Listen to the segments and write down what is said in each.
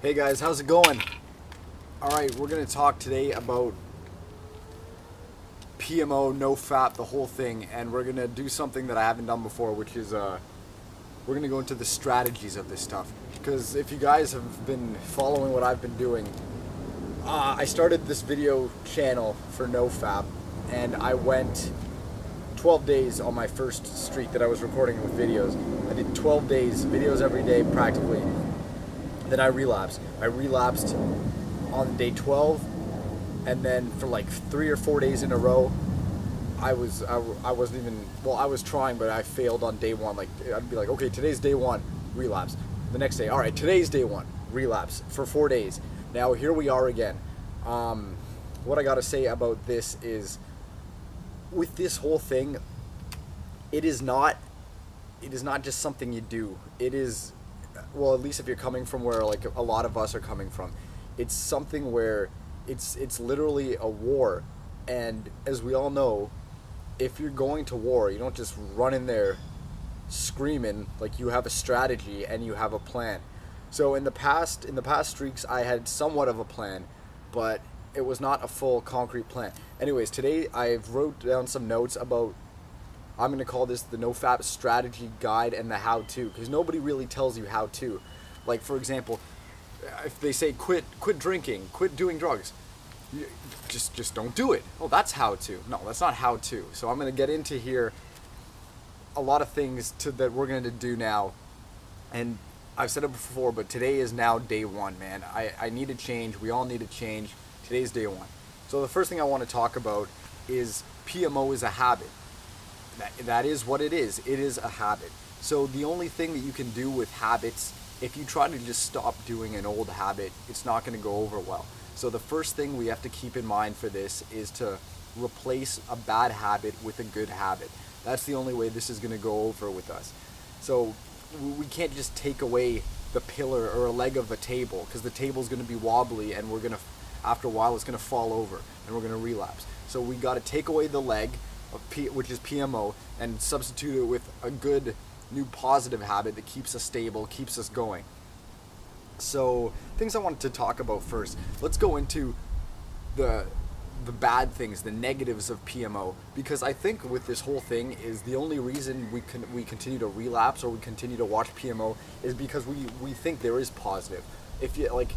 Hey guys, how's it going? Alright, we're going to talk today about PMO, no fap, the whole thing, and we're going to do something that I haven't done before, which is we're going to go into the strategies of this stuff. Because if you guys have been following what I've been doing, I started this video channel for no fap, and I went 12 days on my first streak that I was recording with videos. I did 12 days, videos every day practically. Then I relapsed. I relapsed on day 12, and then for like 3 or 4 days in a row, I wasn't even, well, I was trying, but I failed on day 1. Like, I'd be like, okay, today's day 1, relapse. The next day, all right, today's day 1, relapse for 4 days. Now here we are again. What I gotta say about this is, with this whole thing, it is not just something you do. It is, well, at least if you're coming from where like a lot of us are coming from, it's something where it's literally a war. And as we all know, if you're going to war, you don't just run in there screaming. Like, you have a strategy and you have a plan. So in the past streaks, I had somewhat of a plan, but it was not a full concrete plan. Anyways, today I've wrote down some notes about, I'm going to call this the NoFap strategy guide and the how-to, because nobody really tells you how to. Like, for example, if they say quit drinking, quit doing drugs, just don't do it. Oh, that's how to. No, that's not how to. So I'm going to get into here a lot of things that we're going to do now. And I've said it before, but today is now day 1, man. I need a change. We all need a change. Today's day 1. So the first thing I want to talk about is PMO is a habit. That is what it is. It is a habit. So the only thing that you can do with habits, if you try to just stop doing an old habit, it's not going to go over well. So the first thing we have to keep in mind for this is to replace a bad habit with a good habit. That's the only way this is going to go over with us. So we can't just take away the pillar or a leg of a table, because the table's going to be wobbly, and we're going to, after a while, it's going to fall over and we're going to relapse. So we got to take away the leg, which is PMO, and substitute it with a good new positive habit that keeps us stable, keeps us going. So things I wanted to talk about first. Let's go into the bad things, the negatives of PMO, because I think with this whole thing is the only reason we continue to relapse or we continue to watch PMO is because we think there is positive. If you, like,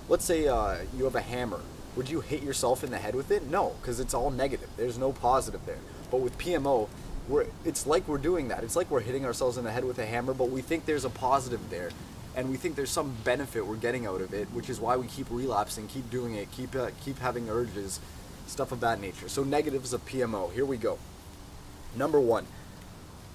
let's say you have a hammer, would you hit yourself in the head with it? No, because it's all negative. There's no positive there. But with PMO, it's like we're doing that. It's like we're hitting ourselves in the head with a hammer, but we think there's a positive there, and we think there's some benefit we're getting out of it, which is why we keep relapsing, keep doing it, keep having urges, stuff of that nature. So negatives of PMO. Here we go. Number 1,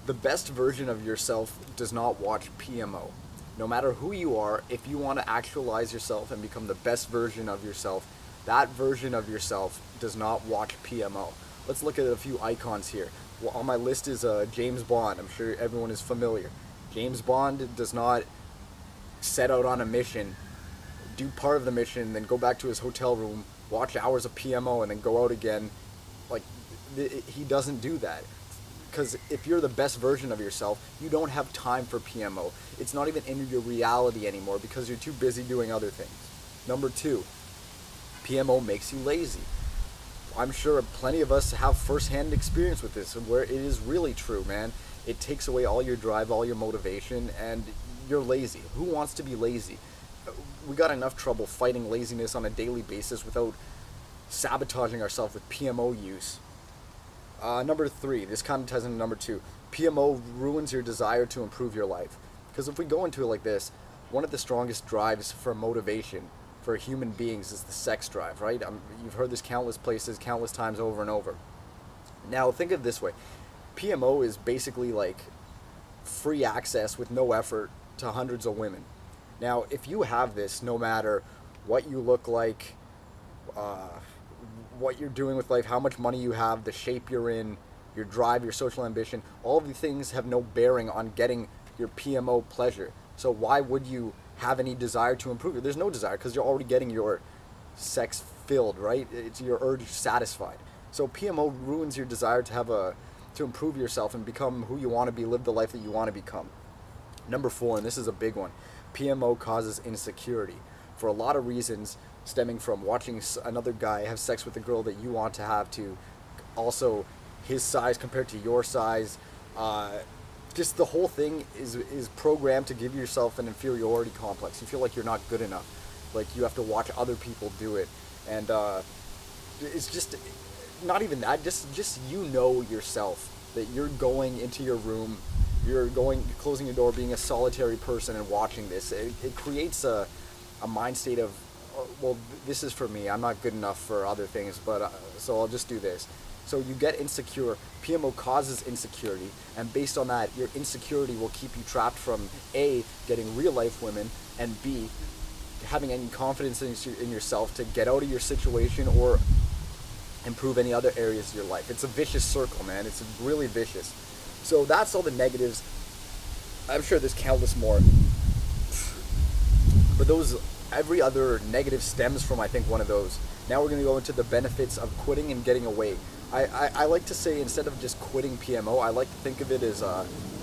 the best version of yourself does not watch PMO. No matter who you are, if you want to actualize yourself and become the best version of yourself, that version of yourself does not watch PMO. Let's look at a few icons here. Well, on my list is James Bond. I'm sure everyone is familiar. James Bond does not set out on a mission, do part of the mission, then go back to his hotel room, watch hours of PMO, and then go out again. Like, he doesn't do that. Because if you're the best version of yourself, you don't have time for PMO. It's not even in your reality anymore because you're too busy doing other things. Number 2, PMO makes you lazy. I'm sure plenty of us have first-hand experience with this, where it is really true, man. It takes away all your drive, all your motivation, and you're lazy. Who wants to be lazy? We got enough trouble fighting laziness on a daily basis without sabotaging ourselves with PMO use. Number 3, this kind of ties into number 2. PMO ruins your desire to improve your life. Because if we go into it like this, one of the strongest drives for motivation for human beings is the sex drive, right? You've heard this countless places, countless times over and over. Now think of it this way. PMO is basically like free access with no effort to hundreds of women. Now, if you have this, no matter what you look like, what you're doing with life, how much money you have, the shape you're in, your drive, your social ambition, all of these things have no bearing on getting your PMO pleasure. So why would you have any desire to improve it? There's no desire because you're already getting your sex filled, right? It's your urge satisfied. So PMO ruins your desire to improve yourself and become who you want to be, live the life that you want to become. Number 4, and this is a big one, PMO causes insecurity. for a lot of reasons, stemming from watching another guy have sex with a girl that you want to have, to also his size compared to your size. Just the whole thing is programmed to give yourself an inferiority complex. You feel like you're not good enough, like you have to watch other people do it, and it's just not even that. Just you know yourself that you're going into your room, you're closing your door, being a solitary person and watching this. It creates a mind state of, well, this is for me. I'm not good enough for other things, but so I'll just do this. So you get insecure. PMO causes insecurity, and based on that, your insecurity will keep you trapped from A, getting real life women, and B, having any confidence in yourself to get out of your situation or improve any other areas of your life. It's a vicious circle, man. It's really vicious. So that's all the negatives. I'm sure there's countless more, but every other negative stems from, I think, one of those. Now we're going to go into the benefits of quitting and getting away. I like to say, instead of just quitting PMO, I like to think of it as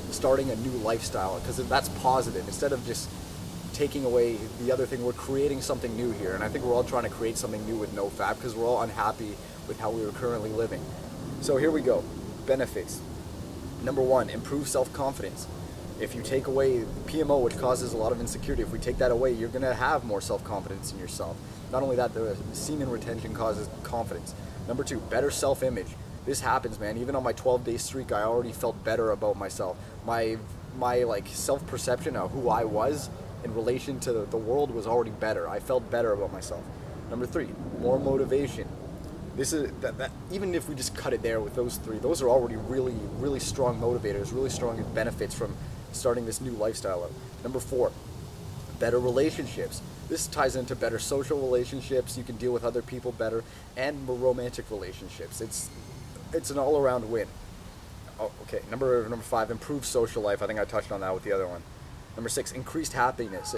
starting a new lifestyle, because that's positive. Instead of just taking away the other thing, we're creating something new here, and I think we're all trying to create something new with NoFap, because we're all unhappy with how we are currently living. So here we go. Benefits. Number 1, improve self-confidence. If you take away PMO, which causes a lot of insecurity, if we take that away, you're going to have more self-confidence in yourself. Not only that, the semen retention causes confidence. Number 2, better self-image. This happens, man. Even on my 12-day streak, I already felt better about myself. My like self-perception of who I was in relation to the world was already better. I felt better about myself. Number 3, more motivation. This is that even if we just cut it there with those 3, those are already really, really strong motivators, really strong benefits from starting this new lifestyle out. Number 4, better relationships. This ties into better social relationships. You can deal with other people better, and more romantic relationships. It's an all-around win. Oh, okay. Number 5, improve social life. I think I touched on that with the other one. Number 6, increased happiness.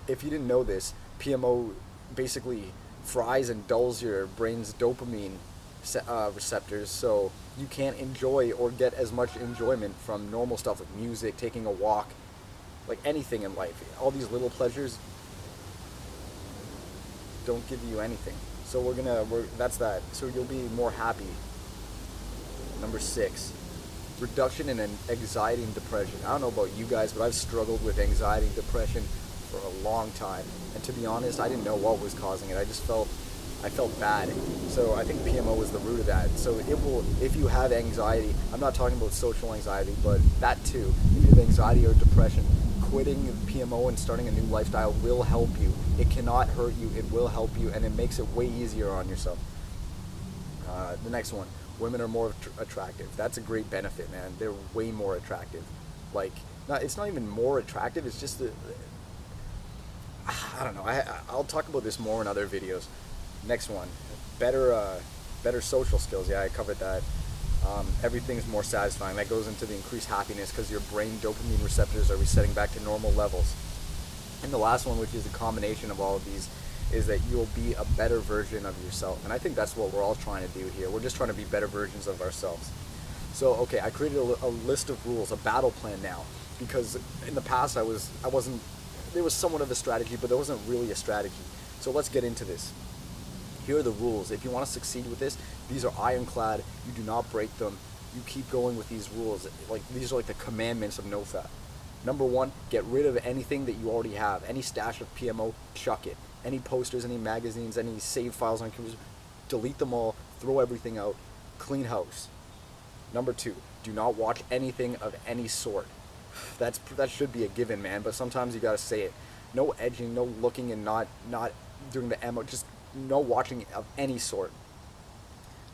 If you didn't know this, PMO basically fries and dulls your brain's dopamine receptors, so you can't enjoy or get as much enjoyment from normal stuff like music, taking a walk, like anything in life. All these little pleasures don't give you anything. So that's that. So you'll be more happy. Number 6, reduction in anxiety and depression. I don't know about you guys, but I've struggled with anxiety and depression for a long time, and to be honest, I didn't know what was causing it. I felt bad. So I think PMO was the root of that. So it will, if you have anxiety, I'm not talking about social anxiety, but that too. If you have anxiety or depression, quitting PMO and starting a new lifestyle will help you. It cannot hurt you. It will help you, and it makes it way easier on yourself. The next one, women are more attractive. That's a great benefit, man. They're way more attractive. Like, it's not even more attractive. It's just I don't know. I'll talk about this more in other videos. Next one, better social skills. Yeah, I covered that. Everything's more satisfying. That goes into the increased happiness because your brain dopamine receptors are resetting back to normal levels. And the last one, which is a combination of all of these, is that you'll be a better version of yourself. And I think that's what we're all trying to do here. We're just trying to be better versions of ourselves. So, okay, I created a list of rules, a battle plan now, because in the past there was somewhat of a strategy, but there wasn't really a strategy. So let's get into this. Here are the rules. If you want to succeed with this, these are ironclad. You do not break them. You keep going with these rules. Like, these are like the commandments of NoFap. Number 1, get rid of anything that you already have. Any stash of PMO, chuck it. Any posters, any magazines, any saved files on computers, delete them all, throw everything out, clean house. Number 2, do not watch anything of any sort. That should be a given, man, but sometimes you gotta say it. No edging, no looking, and not doing the ammo, just no watching of any sort.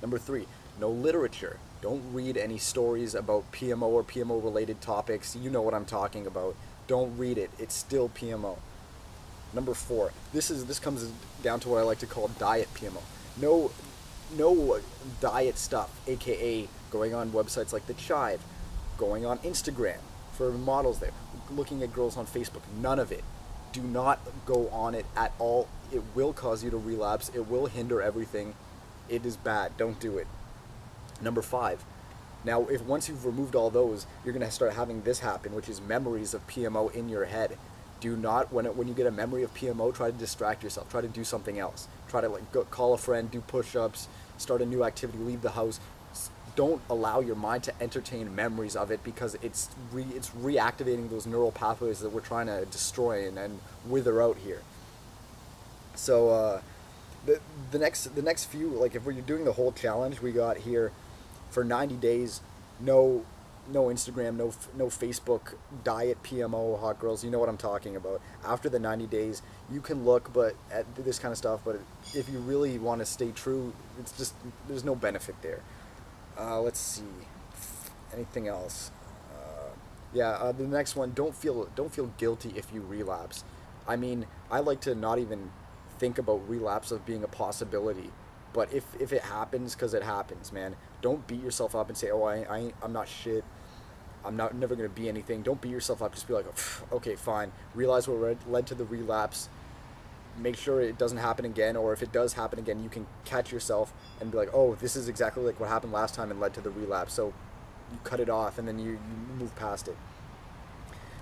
Number 3, no literature. Don't read any stories about PMO or PMO related topics. You know what I'm talking about. Don't read it. It's still PMO. Number 4, this comes down to what I like to call diet PMO. No diet stuff, aka going on websites like the Chive, going on Instagram for models there, looking at girls on Facebook. None of it. Do not go on it at all. It will cause you to relapse. It will hinder everything. It is bad. Don't do it. Number 5. Now, once you've removed all those, you're going to start having this happen, which is memories of PMO in your head. Do not, when you get a memory of PMO, try to distract yourself. Try to do something else. Try to like go call a friend, do push-ups, start a new activity, leave the house. Don't allow your mind to entertain memories of it, because it's reactivating those neural pathways that we're trying to destroy and wither out here. So the next few, like if we're doing the whole challenge, we got here for 90 days, no Instagram, no Facebook, diet, PMO, hot girls. You know what I'm talking about. After the 90 days, you can look at this kind of stuff, but if you really want to stay true, it's just, there's no benefit there. Let's see, anything else? The next one, don't feel guilty if you relapse. I mean, I like to not even think about relapse of being a possibility, but if it happens, because it happens, man. Don't beat yourself up and say, oh, I'm not shit, I'm never gonna be anything. Don't beat yourself up. Just be like, okay, fine. Realize what led to the relapse. Make sure it doesn't happen again, or if it does happen again, you can catch yourself and be like, oh, this is exactly like what happened last time and led to the relapse. So you cut it off, and then you move past it.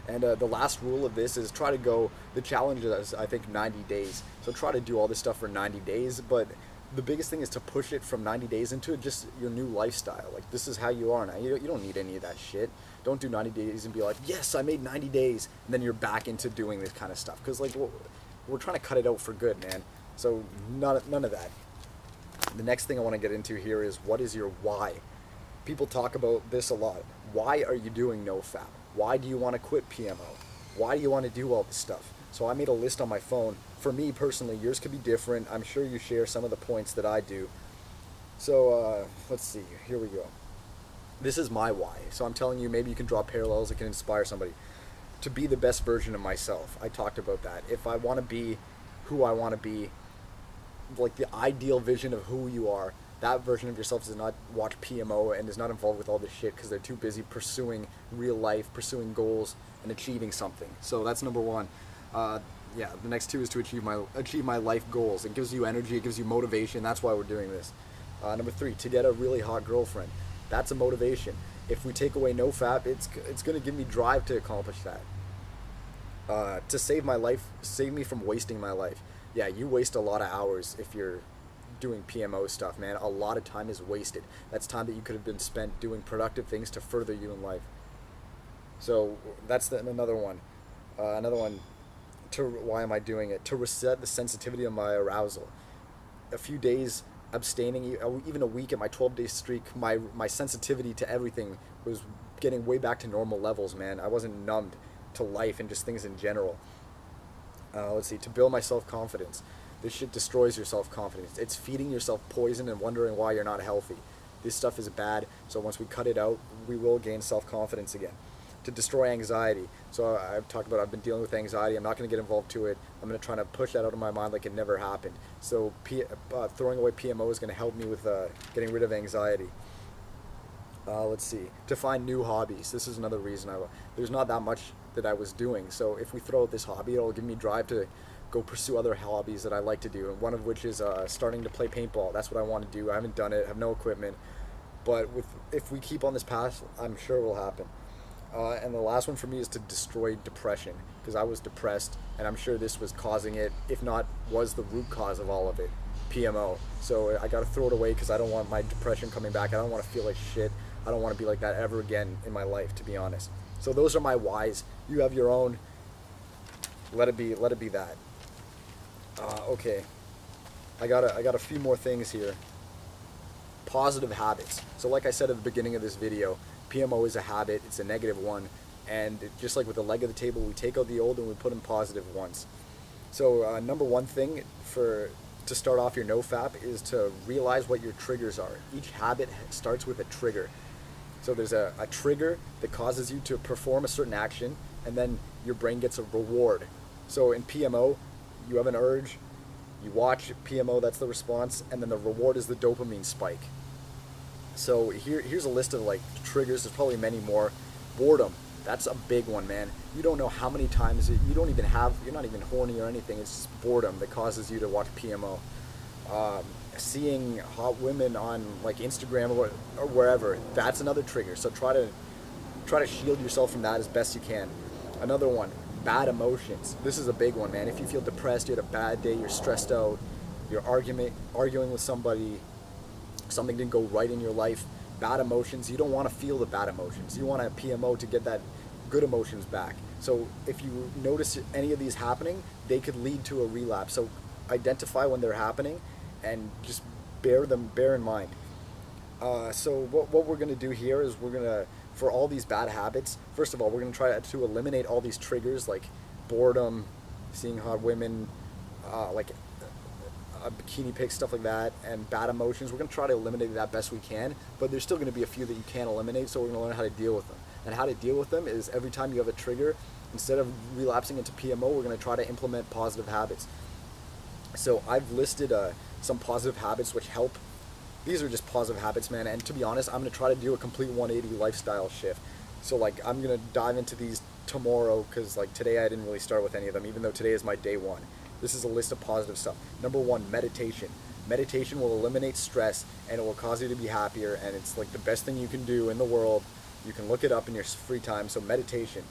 And the last rule of this is try to go, the challenge is, I think, 90 days. So try to do all this stuff for 90 days, but the biggest thing is to push it from 90 days into just your new lifestyle. Like, this is how you are now. You don't need any of that shit. Don't do 90 days and be like, yes, I made 90 days, and then you're back into doing this kind of stuff. Because, like, we're trying to cut it out for good, man. So none of that. The next thing I want to get into here is, what is your why? People talk about this a lot. Why are you doing NoFap? Why do you want to quit PMO? Why do you want to do all this stuff? So I made a list on my phone. For me personally, yours could be different. I'm sure you share some of the points that I do. So let's see, here we go. This is my why. So I'm telling you, maybe you can draw parallels that can inspire somebody. To be the best version of myself. I talked about that. If I want to be who I want to be, like the ideal vision of who you are, that version of yourself does not watch PMO and is not involved with all this shit because they're too busy pursuing real life, pursuing goals, and achieving something. So that's number one. The next two is to achieve my life goals. It gives you energy, it gives you motivation. That's why we're doing this. Number three, to get a really hot girlfriend. That's a motivation. If we take away NoFap, it's going to give me drive to accomplish that. To save my life, save me from wasting my life. Yeah, you waste a lot of hours if you're doing PMO stuff, man. A lot of time is wasted. That's time that you could have been spent doing productive things to further you in life. So that's another one. Why am I doing it? To reset the sensitivity of my arousal. A few days abstaining, even a week at my 12-day streak, my sensitivity to everything was getting way back to normal levels, man. I wasn't numbed to life and just things in general. Let's see, to build my self-confidence. This shit destroys your self-confidence. It's feeding yourself poison and wondering why you're not healthy. This stuff is bad, so once we cut it out, we will gain self-confidence again. To destroy anxiety. So I've talked about, I've been dealing with anxiety. I'm not going to get involved to it. I'm going to try to push that out of my mind like it never happened. So throwing away PMO is going to help me with getting rid of anxiety. Let's see. To find new hobbies. This is another reason there's not that much that I was doing. So if we throw out this hobby, it'll give me drive to go pursue other hobbies that I like to do. And one of which is starting to play paintball. That's what I want to do. I haven't done it. I have no equipment. But if we keep on this path, I'm sure it will happen. And the last one for me is to destroy depression, because I was depressed, and I'm sure this was causing it, if not was the root cause of all of it, PMO. So I got to throw it away because I don't want my depression coming back. I don't want to feel like shit. I don't want to be like that ever again in my life, to be honest. So those are my whys. You have your own. Let it be that. Okay. I got a few more things here. Positive habits. So like I said at the beginning of this video, PMO is a habit, it's a negative one, and just like with the leg of the table, we take out the old and we put in positive ones. So number one thing to start off your NoFap is to realize what your triggers are. Each habit starts with a trigger. So there's a trigger that causes you to perform a certain action, and then your brain gets a reward. So in PMO, you have an urge, you watch PMO, that's the response, and then the reward is the dopamine spike. So here's a list of like triggers. There's probably many more. Boredom, that's a big one, man. You don't know how many times you're not even horny or anything. It's just boredom that causes you to watch PMO. Seeing hot women on like Instagram or wherever, that's another trigger. So try to shield yourself from that as best you can. Another one, bad emotions. This is a big one, man. If you feel depressed, you had a bad day, you're stressed out, you're arguing with somebody, something didn't go right in your life, bad emotions, you don't want to feel the bad emotions. You want a PMO to get that good emotions back. So if you notice any of these happening, they could lead to a relapse. So identify when they're happening and just bear in mind. So what we're going to do here is we're going to, for all these bad habits, first of all, we're going to try to eliminate all these triggers like boredom, seeing hot women, like bikini pics, stuff like that, and bad emotions. We're going to try to eliminate that best we can, but there's still going to be a few that you can't eliminate, so we're going to learn how to deal with them. And how to deal with them is every time you have a trigger, instead of relapsing into PMO, we're going to try to implement positive habits. So I've listed some positive habits which help. These are just positive habits, man, and to be honest, I'm going to try to do a complete 180 lifestyle shift. So like I'm going to dive into these tomorrow, because like today I didn't really start with any of them, even though today is my day one. This is a list of positive stuff. Number one, meditation. Meditation will eliminate stress and it will cause you to be happier, and it's like the best thing you can do in the world. You can look it up in your free time. So meditation.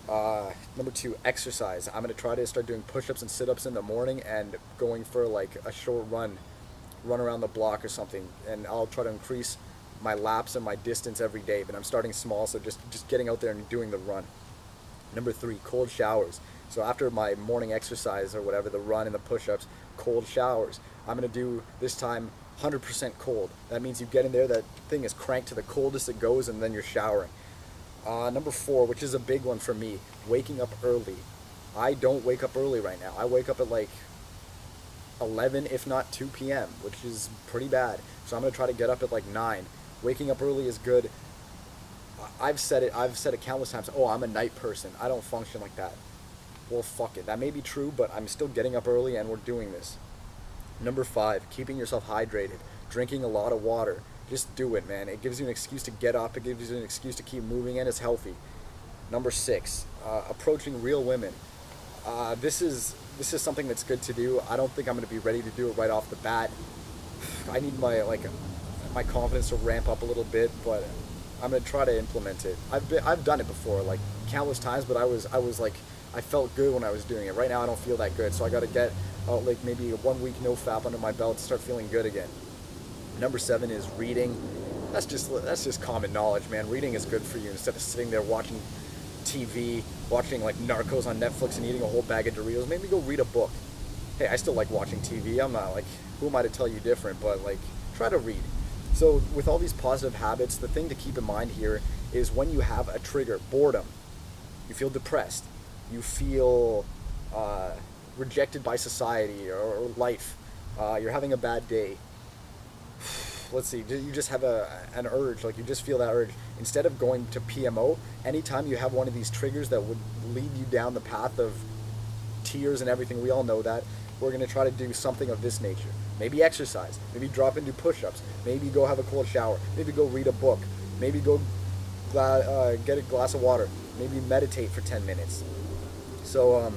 Number two, exercise. I'm going to try to start doing push-ups and sit-ups in the morning and going for like a short run around the block or something, and I'll try to increase my laps and my distance every day, but I'm starting small, so just getting out there and doing the run. Number three, cold showers. So after my morning exercise or whatever, the run and the push-ups, cold showers. I'm going to do this time 100% cold. That means you get in there, that thing is cranked to the coldest it goes, and then you're showering. Number four, which is a big one for me, waking up early. I don't wake up early right now. I wake up at like 11, if not 2 p.m., which is pretty bad. So I'm going to try to get up at like 9. Waking up early is good. I've said it countless times. Oh, I'm a night person. I don't function like that. Well, fuck it. That may be true, but I'm still getting up early and we're doing this. Number five, keeping yourself hydrated. Drinking a lot of water. Just do it, man. It gives you an excuse to get up. It gives you an excuse to keep moving, and it's healthy. Number six, approaching real women. This is something that's good to do. I don't think I'm going to be ready to do it right off the bat. I need my confidence to ramp up a little bit, but I'm going to try to implement it. I've done it before, like countless times, but I was like, I felt good when I was doing it. Right now I don't feel that good, so I got to get like maybe 1 week no fap under my belt to start feeling good again. Number seven is reading. That's just common knowledge, man. Reading is good for you instead of sitting there watching TV, watching like Narcos on Netflix and eating a whole bag of Doritos. Maybe go read a book. Hey, I still like watching TV. I'm not like, who am I to tell you different, but like, try to read. So with all these positive habits, the thing to keep in mind here is when you have a trigger, boredom, you feel depressed, you feel rejected by society or life, you're having a bad day, let's see, you just have an urge, like you just feel that urge. Instead of going to PMO, anytime you have one of these triggers that would lead you down the path of tears and everything, we all know that, we're going to try to do something of this nature. Maybe exercise, maybe drop and do push-ups, maybe go have a cold shower, maybe go read a book, maybe go get a glass of water, maybe meditate for 10 minutes. So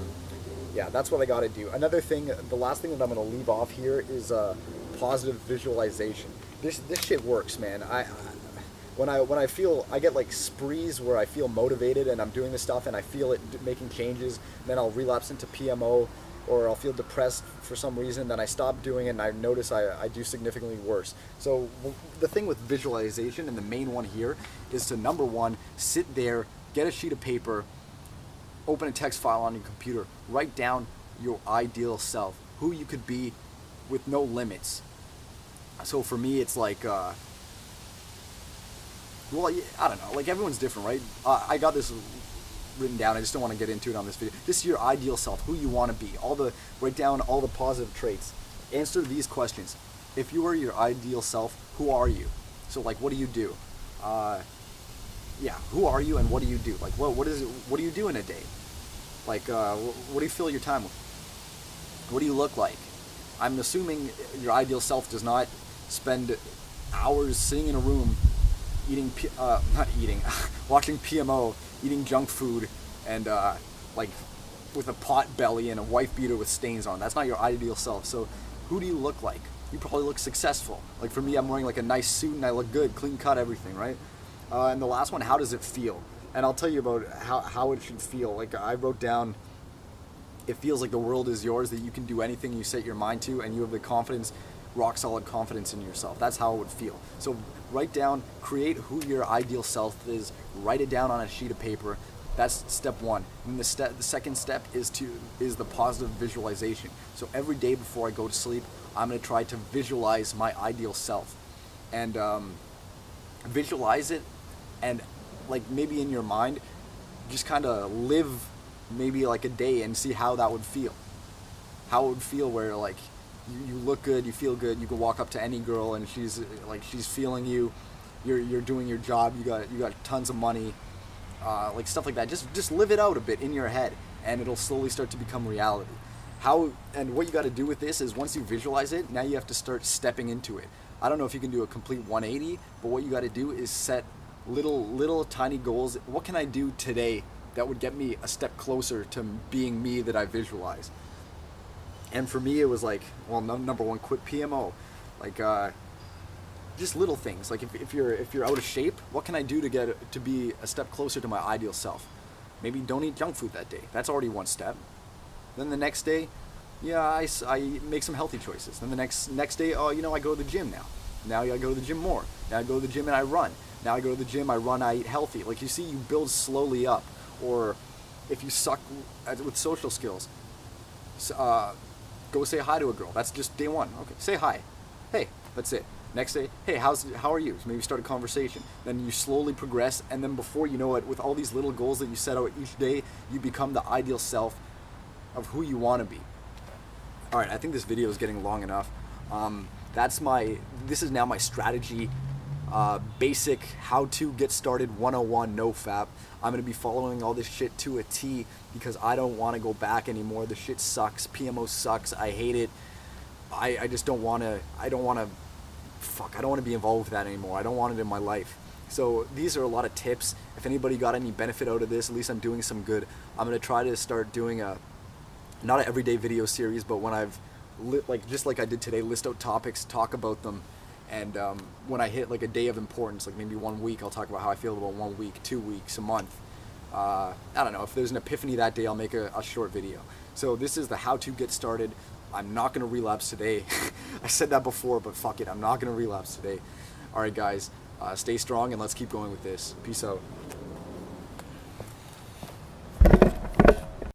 yeah, that's what I got to do. Another thing, the last thing that I'm going to leave off here is positive visualization. This shit works, man. When I feel, I get like sprees where I feel motivated and I'm doing this stuff and I feel it making changes, then I'll relapse into PMO, or I'll feel depressed for some reason, then I stop doing it and I notice I do significantly worse. So the thing with visualization, and the main one here, is to, number one, sit there, get a sheet of paper, open a text file on your computer, write down your ideal self, who you could be with no limits. So for me, it's like, well, I don't know, like everyone's different, right? I got this written down, I just don't want to get into it on this video. This is your ideal self, who you want to be, write down all the positive traits. Answer these questions. If you were your ideal self, who are you? So like, what do you do? Yeah, who are you and what do you do? Like, what do you do in a day? Like, what do you fill your time with? What do you look like? I'm assuming your ideal self does not spend hours sitting in a room watching PMO, eating junk food, and like with a pot belly and a wife beater with stains on. That's not your ideal self. So who do you look like? You probably look successful. Like for me, I'm wearing like a nice suit and I look good, clean cut, everything, right? And the last one, how does it feel? and I'll tell you about how it should feel. Like I wrote down, it feels like the world is yours, that you can do anything you set your mind to, and you have the confidence, rock solid confidence in yourself. That's how it would feel. So write down, create who your ideal self is, write it down on a sheet of paper. That's step one. And the second step is the positive visualization. So every day before I go to sleep, I'm going to try to visualize my ideal self, and visualize it, and like maybe in your mind, just kind of live maybe like a day and see how that would feel. How it would feel where like you look good, you feel good, you can walk up to any girl and she's feeling you, you're doing your job, you got tons of money, like stuff like that. Just live it out a bit in your head, and it'll slowly start to become reality. And what you got to do with this is, once you visualize it, now you have to start stepping into it. I don't know if you can do a complete 180, but what you got to do is set little tiny goals. What can I do today that would get me a step closer to being me that I visualize? And for me, it was like, well, number one, quit PMO. Like, just little things. Like if you're out of shape, what can I do to be a step closer to my ideal self? Maybe don't eat junk food that day. That's already one step. Then the next day, yeah, I make some healthy choices. Then the next day, oh, I go to the gym now. Now I go to the gym more. Now I go to the gym and I run. Now I go to the gym, I run, I eat healthy. Like, you see, you build slowly up. Or if you suck with social skills, go say hi to a girl. That's just day one. Okay, say hi. Hey, that's it. Next day, hey, how are you? So maybe start a conversation. Then you slowly progress, and then before you know it, with all these little goals that you set out each day, you become the ideal self of who you want to be. All right, I think this video is getting long enough. This is now my strategy, basic how to get started 101 no fap. I'm going to be following all this shit to a T because I don't want to go back anymore. The shit sucks. PMO sucks. I hate it. I just don't want to, I don't want to be involved with that anymore. I don't want it in my life. So these are a lot of tips. If anybody got any benefit out of this, at least I'm doing some good. I'm going to try to start doing not an everyday video series, but when I've just like I did today, list out topics, talk about them, and when I hit like a day of importance, like maybe 1 week, I'll talk about how I feel about 1 week, 2 weeks, a month. I don't know, if there's an epiphany that day, I'll make a short video. So this is the how to get started. I'm not going to relapse today. I said that before, but fuck it, I'm not going to relapse today. Alright guys, stay strong and let's keep going with this. Peace out.